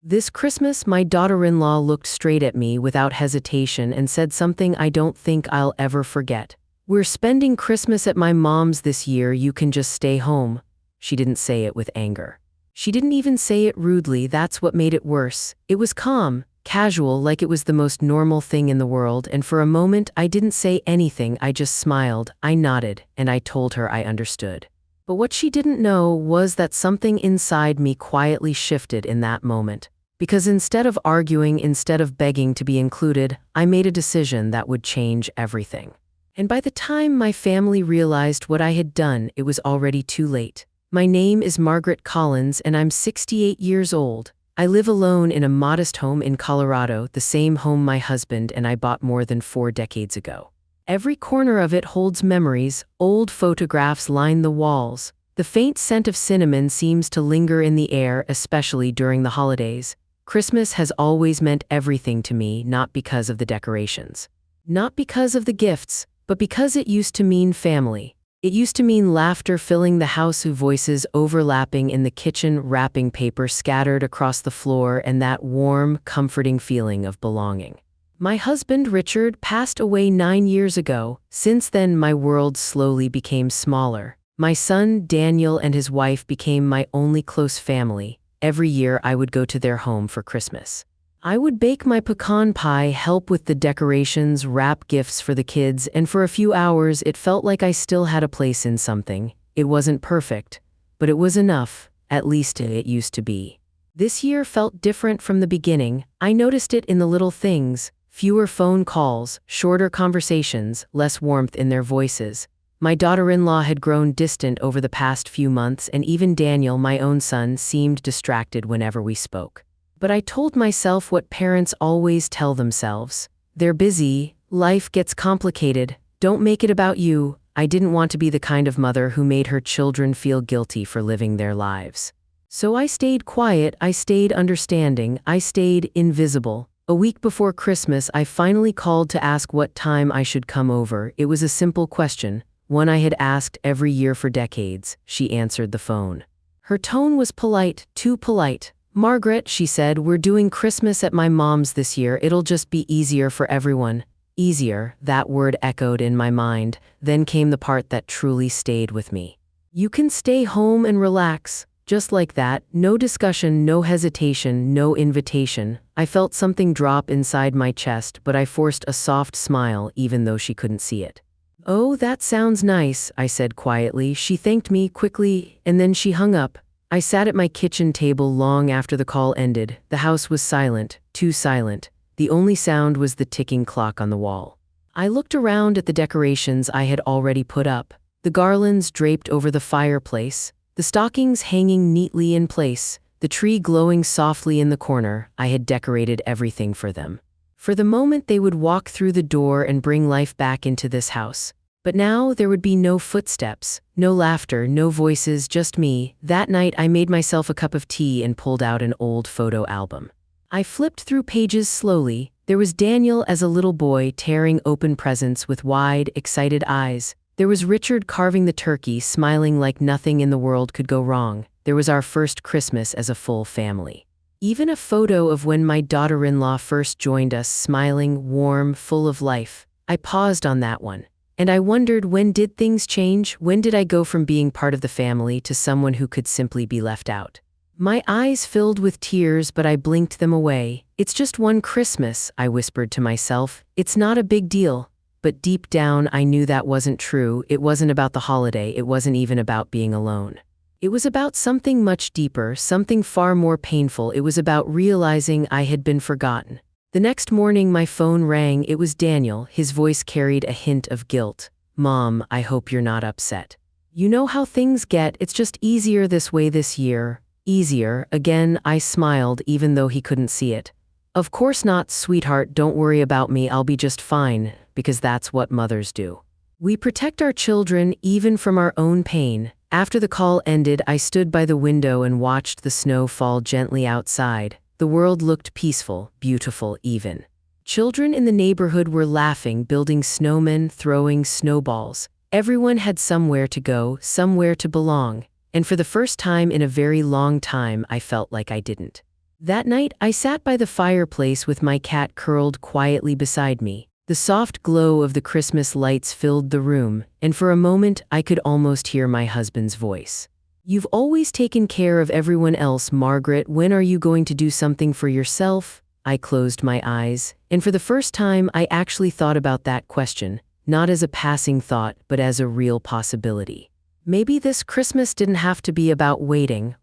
This Christmas, my daughter-in-law looked straight at me without hesitation and said something I don't think I'll ever forget. "We're spending Christmas at my mom's this year, you can just stay home." She didn't say it with anger. She didn't even say it rudely, that's what made it worse. It was calm, casual, like it was the most normal thing in the world, and for a moment I didn't say anything, I just smiled, I nodded, and I told her I understood. But what she didn't know was that something inside me quietly shifted in that moment. Because instead of arguing, instead of begging to be included, I made a decision that would change everything. And by the time my family realized what I had done, it was already too late. My name is Margaret Collins, and I'm 68 years old. I live alone in a modest home in Colorado, the same home my husband and I bought more than 4 decades ago. Every corner of it holds memories, old photographs line the walls. The faint scent of cinnamon seems to linger in the air, especially during the holidays. Christmas has always meant everything to me, not because of the decorations. Not because of the gifts, but because it used to mean family. It used to mean laughter filling the house, voices overlapping in the kitchen, wrapping paper scattered across the floor, and that warm, comforting feeling of belonging. My husband, Richard, passed away 9 years ago. Since then, my world slowly became smaller. My son, Daniel, and his wife became my only close family. Every year, I would go to their home for Christmas. I would bake my pecan pie, help with the decorations, wrap gifts for the kids, and for a few hours it felt like I still had a place in something. It wasn't perfect, but it was enough, at least it used to be. This year felt different from the beginning. I noticed it in the little things: fewer phone calls, shorter conversations, less warmth in their voices. My daughter-in-law had grown distant over the past few months, and even Daniel, my own son, seemed distracted whenever we spoke. But I told myself what parents always tell themselves: they're busy, life gets complicated, don't make it about you. I didn't want to be the kind of mother who made her children feel guilty for living their lives. So I stayed quiet, I stayed understanding, I stayed invisible. A week before Christmas, I finally called to ask what time I should come over. It was a simple question, one I had asked every year for decades. She answered the phone. Her tone was polite, too polite. "Margaret," she said, "we're doing Christmas at my mom's this year. It'll just be easier for everyone." Easier, that word echoed in my mind. Then came the part that truly stayed with me. "You can stay home and relax." Just like that, no discussion, no hesitation, no invitation. I felt something drop inside my chest, but I forced a soft smile even though she couldn't see it. "Oh, that sounds nice," I said quietly. She thanked me quickly, and then she hung up. I sat at my kitchen table long after the call ended. The house was silent, too silent. The only sound was the ticking clock on the wall. I looked around at the decorations I had already put up. The garlands draped over the fireplace, the stockings hanging neatly in place, the tree glowing softly in the corner. I had decorated everything for them. For the moment they would walk through the door and bring life back into this house. But now there would be no footsteps, no laughter, no voices, just me. That night I made myself a cup of tea and pulled out an old photo album. I flipped through pages slowly. There was Daniel as a little boy tearing open presents with wide, excited eyes. There was Richard carving the turkey, smiling like nothing in the world could go wrong. There was our first Christmas as a full family. Even a photo of when my daughter-in-law first joined us, smiling, warm, full of life. I paused on that one. And I wondered, when did things change? When did I go from being part of the family to someone who could simply be left out? My eyes filled with tears, but I blinked them away. "It's just one Christmas," I whispered to myself. "It's not a big deal." But deep down, I knew that wasn't true. It wasn't about the holiday. It wasn't even about being alone. It was about something much deeper, something far more painful. It was about realizing I had been forgotten. The next morning my phone rang. It was Daniel. His voice carried a hint of guilt. "Mom, I hope you're not upset. You know how things get. It's just easier this way this year." Easier? Again, I smiled even though he couldn't see it. "Of course not, sweetheart. Don't worry about me. I'll be just fine." Because that's what mothers do. We protect our children even from our own pain. After the call ended, I stood by the window and watched the snow fall gently outside. The world looked peaceful, beautiful even. Children in the neighborhood were laughing, building snowmen, throwing snowballs. Everyone had somewhere to go, somewhere to belong. And for the first time in a very long time, I felt like I didn't. That night, I sat by the fireplace with my cat curled quietly beside me. The soft glow of the Christmas lights filled the room, and for a moment I could almost hear my husband's voice. "You've always taken care of everyone else, Margaret. When are you going to do something for yourself?" I closed my eyes, and for the first time I actually thought about that question, not as a passing thought, but as a real possibility. Maybe this Christmas didn't have to be about waiting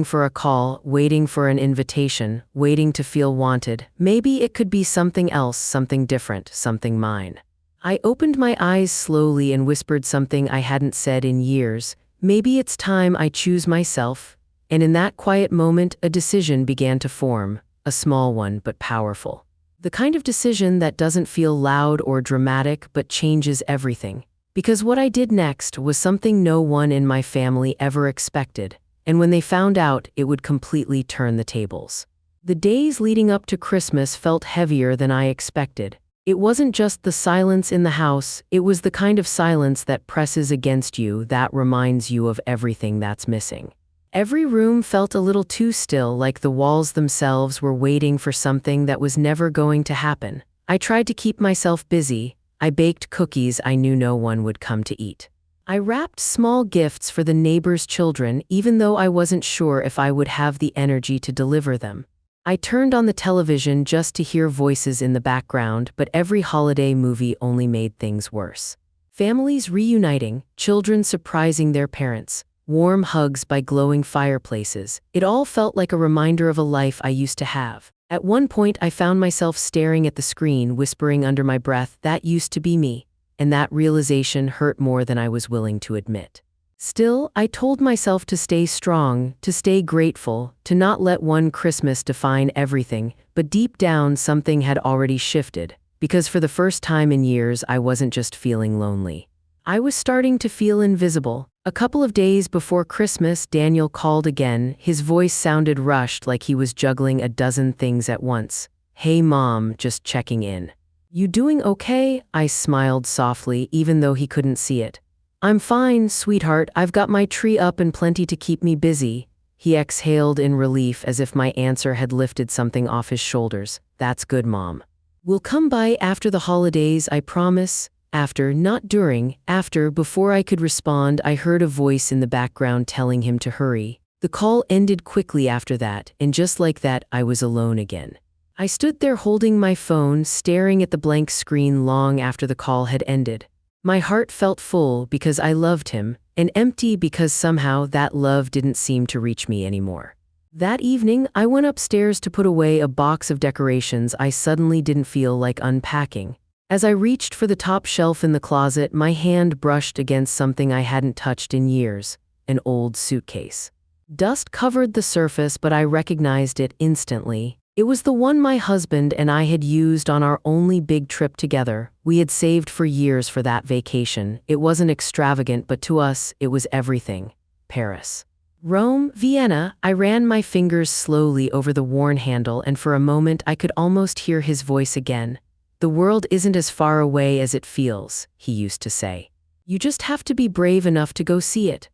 for a call, waiting for an invitation, waiting to feel wanted. Maybe it could be something else, something different, something mine. I opened my eyes slowly and whispered something I hadn't said in years. Maybe it's time I choose myself. And in that quiet moment, a decision began to form, a small one but powerful. The kind of decision that doesn't feel loud or dramatic but changes everything. Because what I did next was something no one in my family ever expected, and when they found out, it would completely turn the tables. The days leading up to Christmas felt heavier than I expected. It wasn't just the silence in the house, it was the kind of silence that presses against you, that reminds you of everything that's missing. Every room felt a little too still, like the walls themselves were waiting for something that was never going to happen. I tried to keep myself busy. I baked cookies I knew no one would come to eat. I wrapped small gifts for the neighbors' children, even though I wasn't sure if I would have the energy to deliver them. I turned on the television just to hear voices in the background, but every holiday movie only made things worse. Families reuniting, children surprising their parents, warm hugs by glowing fireplaces. It all felt like a reminder of a life I used to have. At one point, I found myself staring at the screen, whispering under my breath, "That used to be me," and that realization hurt more than I was willing to admit. Still, I told myself to stay strong, to stay grateful, to not let one Christmas define everything, but deep down something had already shifted, because for the first time in years I wasn't just feeling lonely. I was starting to feel invisible. A couple of days before Christmas, Daniel called again. His voice sounded rushed, like he was juggling a dozen things at once. "Hey Mom, just checking in. You doing okay?" I smiled softly, even though he couldn't see it. "I'm fine, sweetheart. I've got my tree up and plenty to keep me busy." He exhaled in relief, as if my answer had lifted something off his shoulders. "That's good, Mom. We'll come by after the holidays, I promise." After, not during, after. Before I could respond, I heard a voice in the background telling him to hurry. The call ended quickly after that, and just like that, I was alone again. I stood there holding my phone, staring at the blank screen long after the call had ended. My heart felt full because I loved him, and empty because somehow that love didn't seem to reach me anymore. That evening, I went upstairs to put away a box of decorations I suddenly didn't feel like unpacking. As I reached for the top shelf in the closet, my hand brushed against something I hadn't touched in years, an old suitcase. Dust covered the surface, but I recognized it instantly. It was the one my husband and I had used on our only big trip together. We had saved for years for that vacation. It wasn't extravagant, but to us, it was everything. Paris, Rome, Vienna. I ran my fingers slowly over the worn handle, and for a moment I could almost hear his voice again. "The world isn't as far away as it feels," he used to say. "You just have to be brave enough to go see it."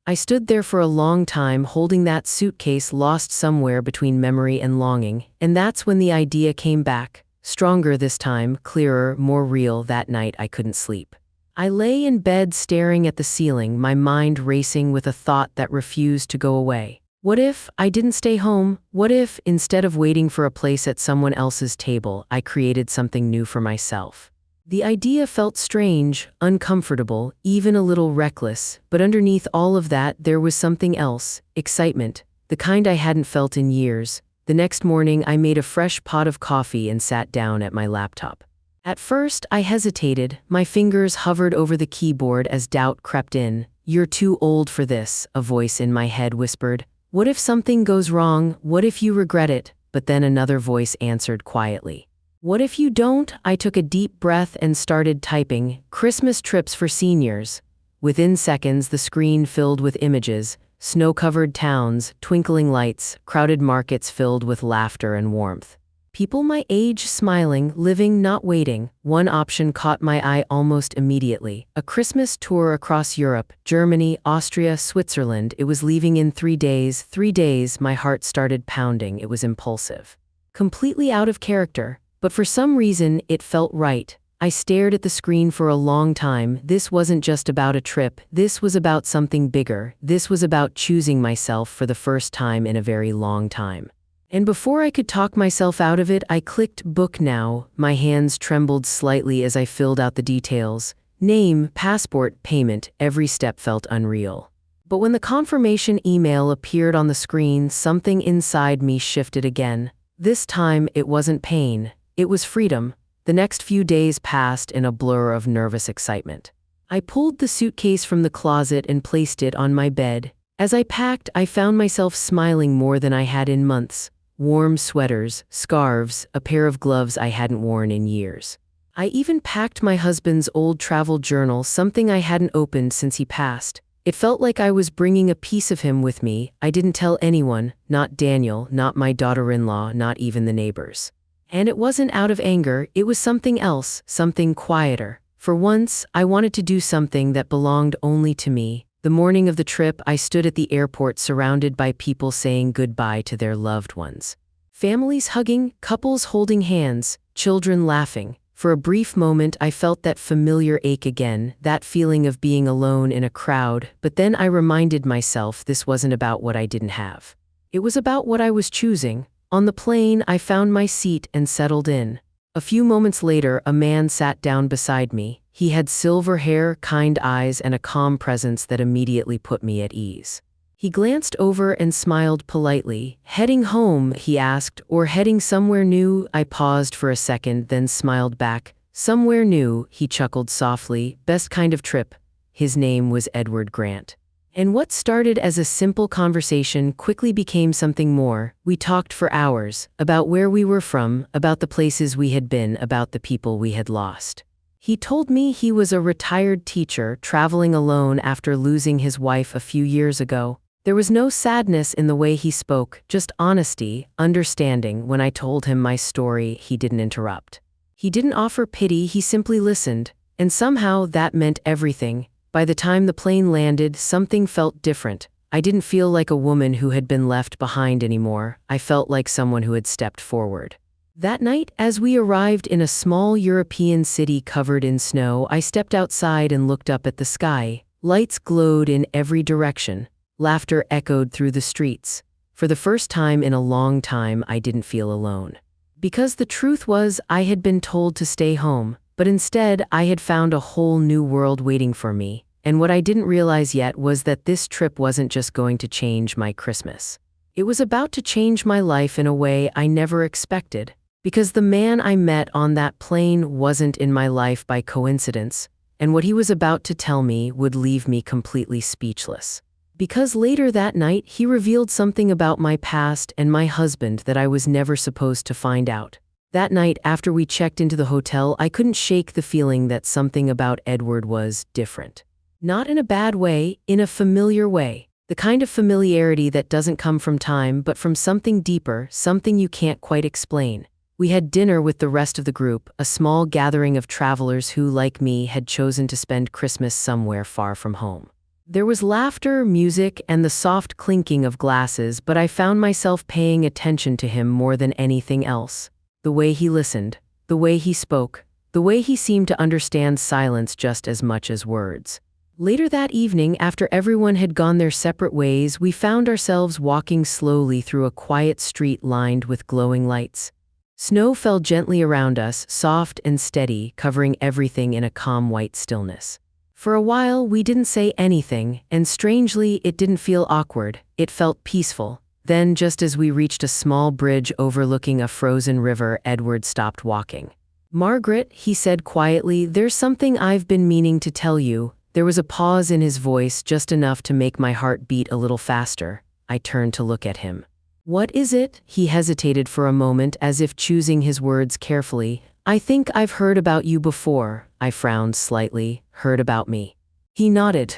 I stood there for a long time, holding that suitcase, lost somewhere between memory and longing, and that's when the idea came back. Stronger this time, clearer, more real. That night I couldn't sleep. I lay in bed staring at the ceiling, my mind racing with a thought that refused to go away. What if I didn't stay home? What if, instead of waiting for a place at someone else's table, I created something new for myself? The idea felt strange, uncomfortable, even a little reckless, but underneath all of that there was something else, excitement, the kind I hadn't felt in years. The next morning I made a fresh pot of coffee and sat down at my laptop. At first I hesitated, my fingers hovered over the keyboard as doubt crept in. "You're too old for this," a voice in my head whispered. "What if something goes wrong? What if you regret it?" But then another voice answered quietly. "What if you don't?" I took a deep breath and started typing, "Christmas trips for seniors." Within seconds, the screen filled with images, snow-covered towns, twinkling lights, crowded markets filled with laughter and warmth. People my age smiling, living, not waiting. One option caught my eye almost immediately. A Christmas tour across Europe, Germany, Austria, Switzerland. It was leaving in 3 days. 3 days, my heart started pounding. It was impulsive. Completely out of character, but for some reason, it felt right. I stared at the screen for a long time. This wasn't just about a trip. This was about something bigger. This was about choosing myself for the first time in a very long time. And before I could talk myself out of it, I clicked book now. My hands trembled slightly as I filled out the details. Name, passport, payment, every step felt unreal. But when the confirmation email appeared on the screen, something inside me shifted again. This time, it wasn't pain. It was freedom. The next few days passed in a blur of nervous excitement. I pulled the suitcase from the closet and placed it on my bed. As I packed, I found myself smiling more than I had in months. Warm sweaters, scarves, a pair of gloves I hadn't worn in years. I even packed my husband's old travel journal, something I hadn't opened since he passed. It felt like I was bringing a piece of him with me. I didn't tell anyone, not Daniel, not my daughter-in-law, not even the neighbors. And it wasn't out of anger, it was something else, something quieter. For once, I wanted to do something that belonged only to me. The morning of the trip, I stood at the airport surrounded by people saying goodbye to their loved ones. Families hugging, couples holding hands, children laughing. For a brief moment, I felt that familiar ache again, that feeling of being alone in a crowd, but then I reminded myself this wasn't about what I didn't have. It was about what I was choosing. On the plane, I found my seat and settled in. A few moments later, a man sat down beside me. He had silver hair, kind eyes, and a calm presence that immediately put me at ease. He glanced over and smiled politely. "Heading home?" he asked, "or heading somewhere new?" I paused for a second, then smiled back. "Somewhere new," he chuckled softly. "Best kind of trip." His name was Edward Grant. And what started as a simple conversation quickly became something more. We talked for hours, about where we were from, about the places we had been, about the people we had lost. He told me he was a retired teacher traveling alone after losing his wife a few years ago. There was no sadness in the way he spoke, just honesty, understanding. When I told him my story, he didn't interrupt. He didn't offer pity, he simply listened. And somehow that meant everything. By the time the plane landed, something felt different. I didn't feel like a woman who had been left behind anymore. I felt like someone who had stepped forward. That night, as we arrived in a small European city covered in snow, I stepped outside and looked up at the sky. Lights glowed in every direction. Laughter echoed through the streets. For the first time in a long time, I didn't feel alone. Because the truth was, I had been told to stay home, but instead, I had found a whole new world waiting for me. And what I didn't realize yet was that this trip wasn't just going to change my Christmas. It was about to change my life in a way I never expected. Because the man I met on that plane wasn't in my life by coincidence, and what he was about to tell me would leave me completely speechless. Because later that night, he revealed something about my past and my husband that I was never supposed to find out. That night, after we checked into the hotel, I couldn't shake the feeling that something about Edward was different. Not in a bad way, in a familiar way. The kind of familiarity that doesn't come from time, but from something deeper, something you can't quite explain. We had dinner with the rest of the group, a small gathering of travelers who, like me, had chosen to spend Christmas somewhere far from home. There was laughter, music, and the soft clinking of glasses, but I found myself paying attention to him more than anything else. The way he listened, the way he spoke, the way he seemed to understand silence just as much as words. Later that evening, after everyone had gone their separate ways, we found ourselves walking slowly through a quiet street lined with glowing lights. Snow fell gently around us, soft and steady, covering everything in a calm white stillness. For a while, we didn't say anything, and strangely, it didn't feel awkward. It felt peaceful. Then, just as we reached a small bridge overlooking a frozen river, Edward stopped walking. "Margaret," he said quietly, "there's something I've been meaning to tell you." There was a pause in his voice, just enough to make my heart beat a little faster. I turned to look at him. "What is it?" He hesitated for a moment, as if choosing his words carefully. "I think I've heard about you before." I frowned slightly. "Heard about me?" He nodded.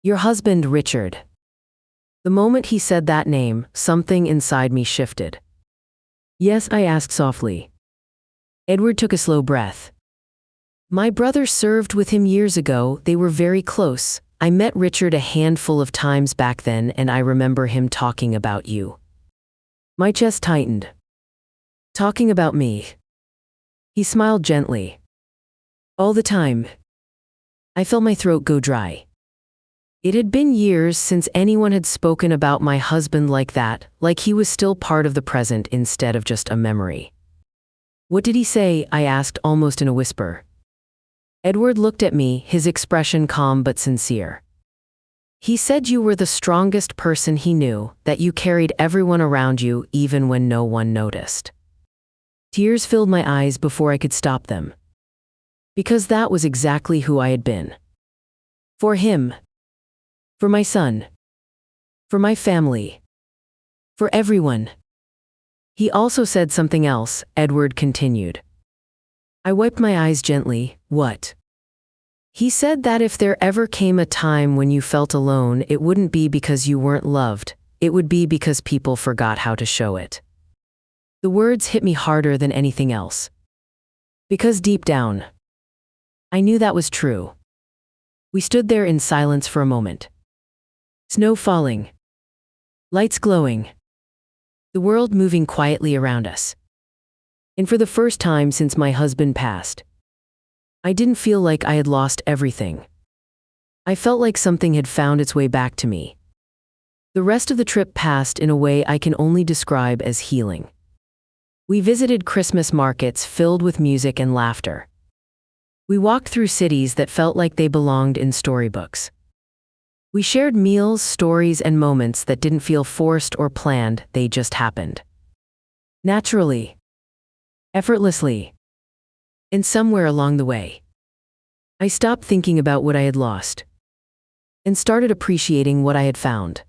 "Your husband, Richard." The moment he said that name, something inside me shifted. Yes, I asked softly. Edward took a slow breath. My brother served with him years ago. They were very close. I met Richard a handful of times back then, and I remember him talking about you. My chest tightened. Talking about me. He smiled gently. All the time. I felt my throat go dry. It had been years since anyone had spoken about my husband like that, like he was still part of the present instead of just a memory. What did he say? I asked, almost in a whisper. Edward looked at me, his expression calm but sincere. He said you were the strongest person he knew, that you carried everyone around you even when no one noticed. Tears filled my eyes before I could stop them. Because that was exactly who I had been. For him. For my son. For my family. For everyone. He also said something else, Edward continued. I wiped my eyes gently. What? He said that if there ever came a time when you felt alone, it wouldn't be because you weren't loved, it would be because people forgot how to show it. The words hit me harder than anything else. Because deep down, I knew that was true. We stood there in silence for a moment. Snow falling. Lights glowing. The world moving quietly around us. And for the first time since my husband passed, I didn't feel like I had lost everything. I felt like something had found its way back to me. The rest of the trip passed in a way I can only describe as healing. We visited Christmas markets filled with music and laughter. We walked through cities that felt like they belonged in storybooks. We shared meals, stories, and moments that didn't feel forced or planned, they just happened. Naturally. Effortlessly. And somewhere along the way, I stopped thinking about what I had lost and started appreciating what I had found.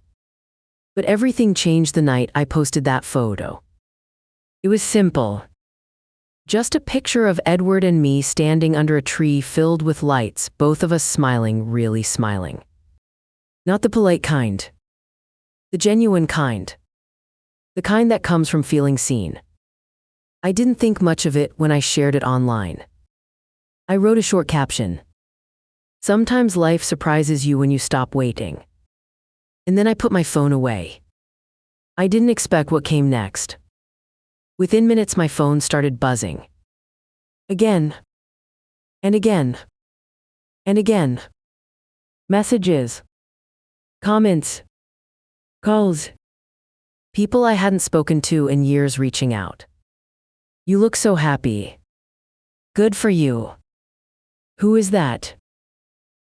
But everything changed the night I posted that photo. It was simple. Just a picture of Edward and me standing under a tree filled with lights, both of us smiling, really smiling. Not the polite kind. The genuine kind. The kind that comes from feeling seen. I didn't think much of it when I shared it online. I wrote a short caption. Sometimes life surprises you when you stop waiting. And then I put my phone away. I didn't expect what came next. Within minutes my phone started buzzing. Again. And again. And again. Messages. Comments. Calls. People I hadn't spoken to in years reaching out. You look so happy. Good for you. Who is that?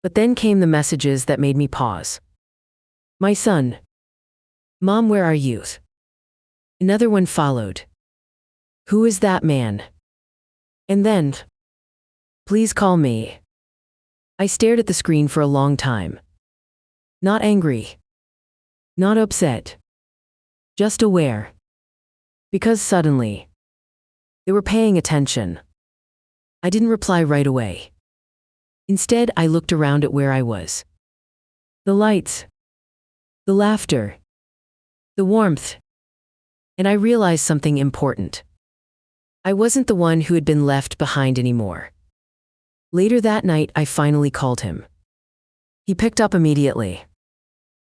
But then came the messages that made me pause. My son. Mom, where are you? Another one followed. Who is that man? And then, please call me. I stared at the screen for a long time. Not angry. Not upset. Just aware. Because suddenly, they were paying attention. I didn't reply right away. Instead, I looked around at where I was. The lights. The laughter. The warmth. And I realized something important. I wasn't the one who had been left behind anymore. Later that night, I finally called him. He picked up immediately.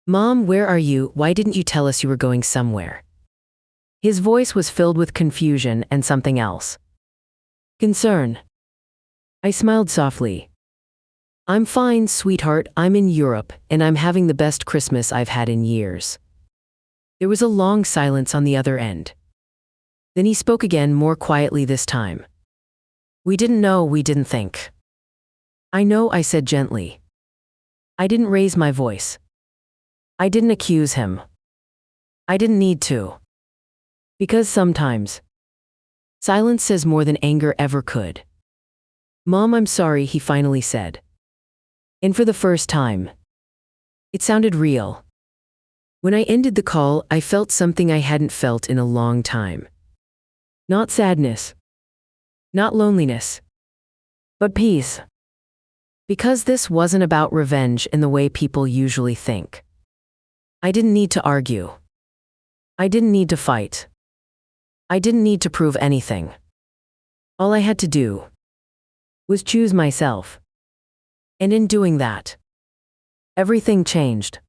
Mom, where are you? Why didn't you tell us you were going somewhere? His voice was filled with confusion and something else. Concern. I smiled softly. I'm fine, sweetheart. I'm in Europe, and I'm having the best Christmas I've had in years. There was a long silence on the other end. Then he spoke again, more quietly this time. We didn't know, we didn't think. I know, I said gently. I didn't raise my voice. I didn't accuse him. I didn't need to. Because sometimes, silence says more than anger ever could. Mom, I'm sorry, he finally said. And for the first time, it sounded real. When I ended the call, I felt something I hadn't felt in a long time. Not sadness. Not loneliness. But peace. Because this wasn't about revenge in the way people usually think. I didn't need to argue. I didn't need to fight. I didn't need to prove anything. All I had to do was choose myself. And in doing that, everything changed.